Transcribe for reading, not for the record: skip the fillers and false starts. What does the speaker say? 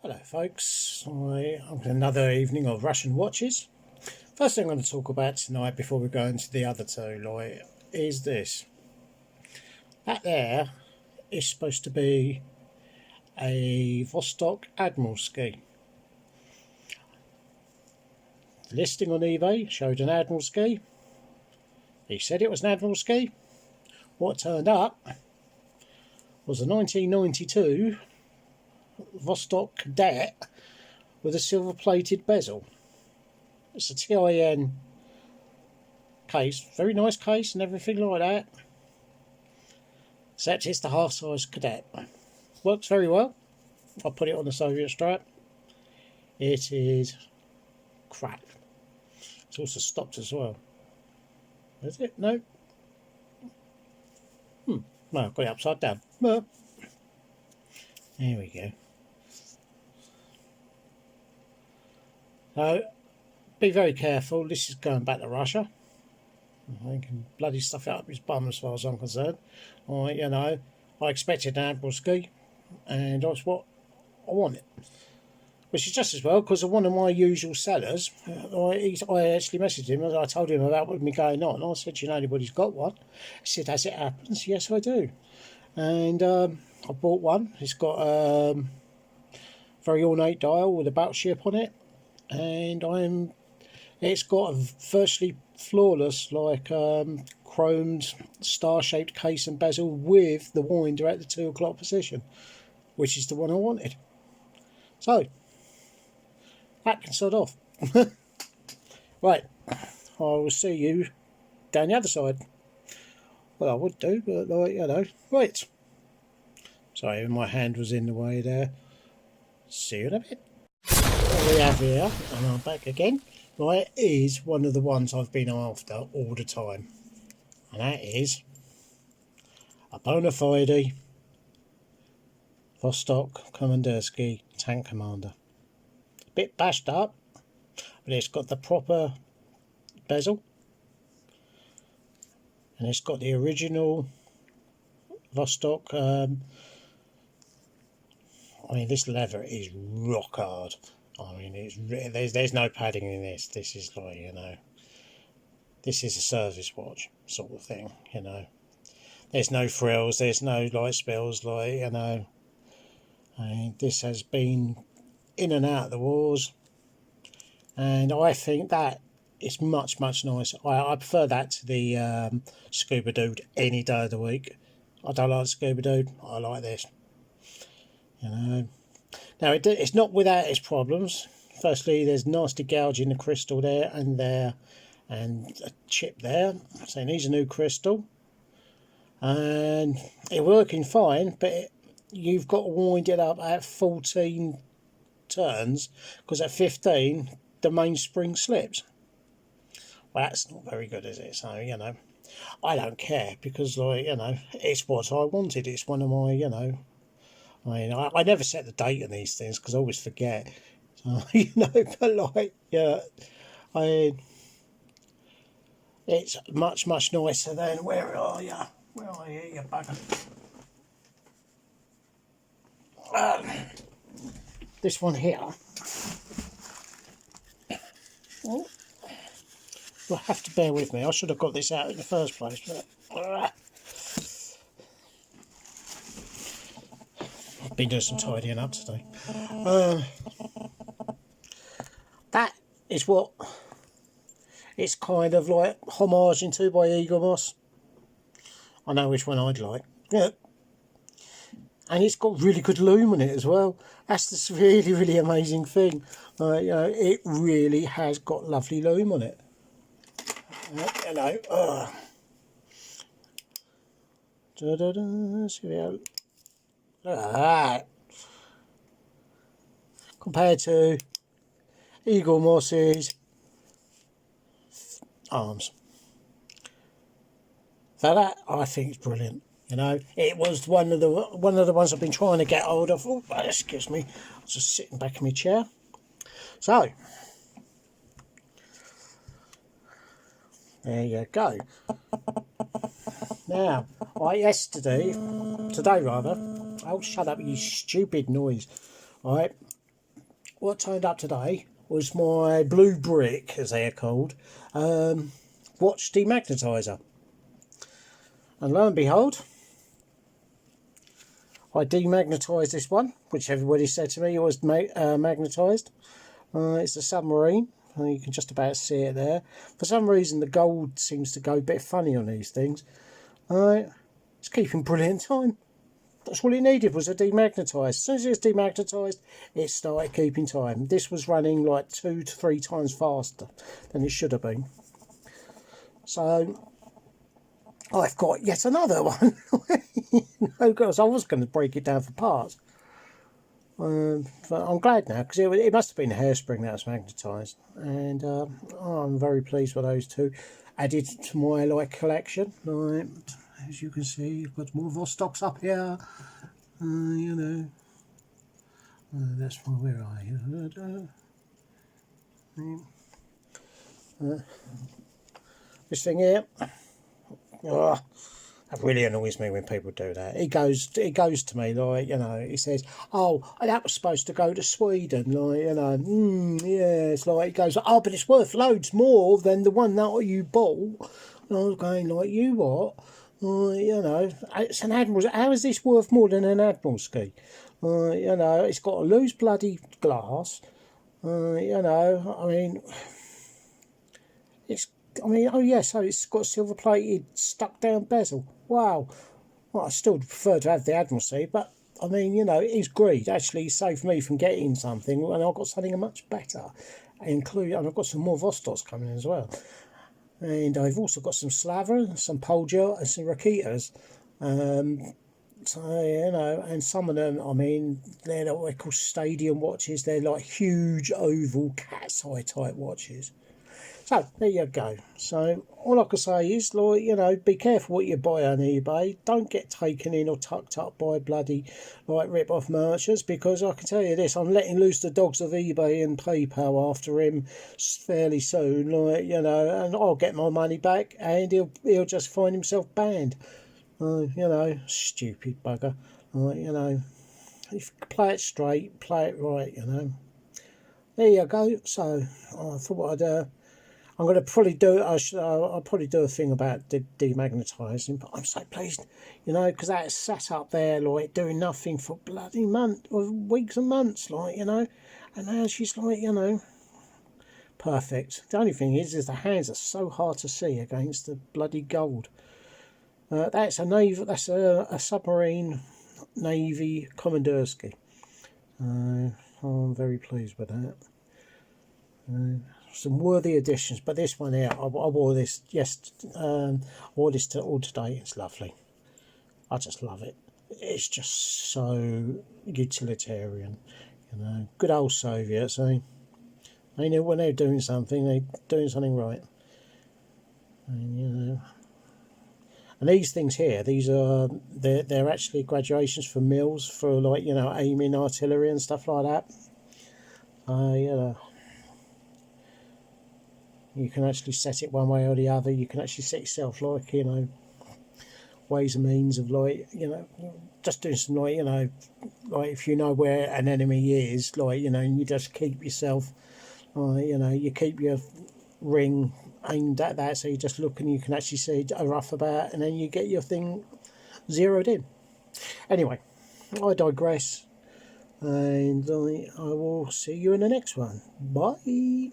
Hello folks, I'm another evening of Russian watches. First thing I'm going to talk about tonight before we go into the other two is this. That there is supposed to be a Vostok Admiralskie. The listing on eBay showed an Admiralskie. He said it was an Admiralskie. What turned up was a 1992 Vostok Cadet with a silver plated bezel. It's a TIN case, very nice case and everything like that, except it's the half size Cadet. Works very well. I put it on the Soviet strap. It is crap. It's also stopped as well. Is it? No. No, I've got it upside down. There we go. So, be very careful. This is going back to Russia. I can bloody stuff it up his bum as far as I'm concerned. I expected an Admiralskie, and that's what I wanted. Which is just as well, because one of my usual sellers, I actually messaged him, I told him about what me going on. I said, you know anybody's got one? He said, as it happens, yes I do. And I bought one. It's got a very ornate dial with a battleship on it, and it's got a virtually flawless, chromed star-shaped case and bezel with the winder at the 2 o'clock position, which is the one I wanted. So that can sod off. Right, I will see you down the other side. Well, I would do, but right. Sorry, my hand was in the way there. See you in a bit. What we have here, and I'm back again, right, is one of the ones I've been after all the time. And that is a bona fide Vostok Komandirskies tank commander. A bit bashed up, but it's got the proper bezel. And it's got the original Vostok. This leather is rock hard. There's no padding in this. This is this is a service watch sort of thing. There's no frills. There's no light spills. This has been in and out of the wars, and I think that it's much nicer. I prefer that to the Scuba Dude any day of the week. I don't like the Scuba Dude. I like this. Now it's not without its problems. Firstly, there's nasty gouge in the crystal there and there, and a chip there. So it needs a new crystal. And it's working fine, but you've got to wind it up at 14 turns, because at 15 the mainspring slips. Well, that's not very good, is it? So, I don't care, because, it's what I wanted. It's one of my, I never set the date on these things, because I always forget. So, but, it's much nicer than, where are you? Where are you, you bugger? This one here. Oh. You'll have to bear with me. I should have got this out in the first place. But I've been doing some tidying up today. That is what it's kind of like homaging to by Eagle Moss. I know which one I'd like. Yeah. And it's got really good lume on it as well. That's this really amazing thing. It really has got lovely lume on it. See how, look at that. Compared to Eagle Moss's arms. So that, I think, is brilliant. It was one of the ones I've been trying to get hold of. Oh, excuse me. I was just sitting back in my chair. So there you go. Now, today rather. Oh, shut up, you stupid noise. Right, what turned up today was my blue brick, as they are called, watch demagnetizer. And lo and behold, I demagnetized this one, which everybody said to me was magnetised. It's a submarine. You can just about see it there. For some reason, the gold seems to go a bit funny on these things. It's keeping brilliant time. That's all it needed, was a demagnetise. As soon as it was demagnetized, it started keeping time. This was running like 2 to 3 times faster than it should have been. So I've got yet another one. Because I was going to break it down for parts. But I'm glad now, because it must have been a hairspring that was magnetised. And I'm very pleased with those two. Added to my collection. Right, as you can see, I've got more Vostoks up here. You know. That's from where are you? This thing here. Oh, that really annoys me when people do that. It goes to me he says, "Oh, that was supposed to go to Sweden," yeah. It's like it goes, "Oh, but it's worth loads more than the one that you bought." And I was going you what? It's an Admiral. How is this worth more than an Admiralskie? It's got a loose bloody glass. So it's got silver plated stuck down bezel. Wow. Well, I still prefer to have the Admiralskie, but it's greed. Actually saved me from getting something, and I've got something much better. And I've got some more Vostoks coming as well. And I've also got some Slaver, some Polja, and some Rakitas. And some of them, they're what they call stadium watches. They're like huge oval cat's eye type watches. So, there you go. So, all I can say is, be careful what you buy on eBay. Don't get taken in or tucked up by bloody, rip-off merchants, because I can tell you this, I'm letting loose the dogs of eBay and PayPal after him fairly soon, and I'll get my money back, and he'll just find himself banned. Stupid bugger. If you play it straight, play it right, There you go. So, I thought I'm going to probably I'll probably do a thing about demagnetising, but I'm so pleased, because that's sat up there, doing nothing for bloody weeks and months, and now she's perfect. The only thing is the hands are so hard to see against the bloody gold. That's a submarine Navy Komandirskies. I'm very pleased with that. Some worthy additions, but this one here, I wore this wore this all today. It's lovely. I just love it. It's just so utilitarian, Good old Soviets, eh? They know when they're doing something, they're doing something right. And and these things here, they're actually graduations for mills for aiming artillery and stuff like that. You can actually set it one way or the other. You can actually set yourself ways and means of just doing some if you know where an enemy is, you just keep yourself, you keep your ring aimed at that, so you just look and you can actually see a rough about, and then you get your thing zeroed in. Anyway, I digress, and I will see you in the next one. Bye.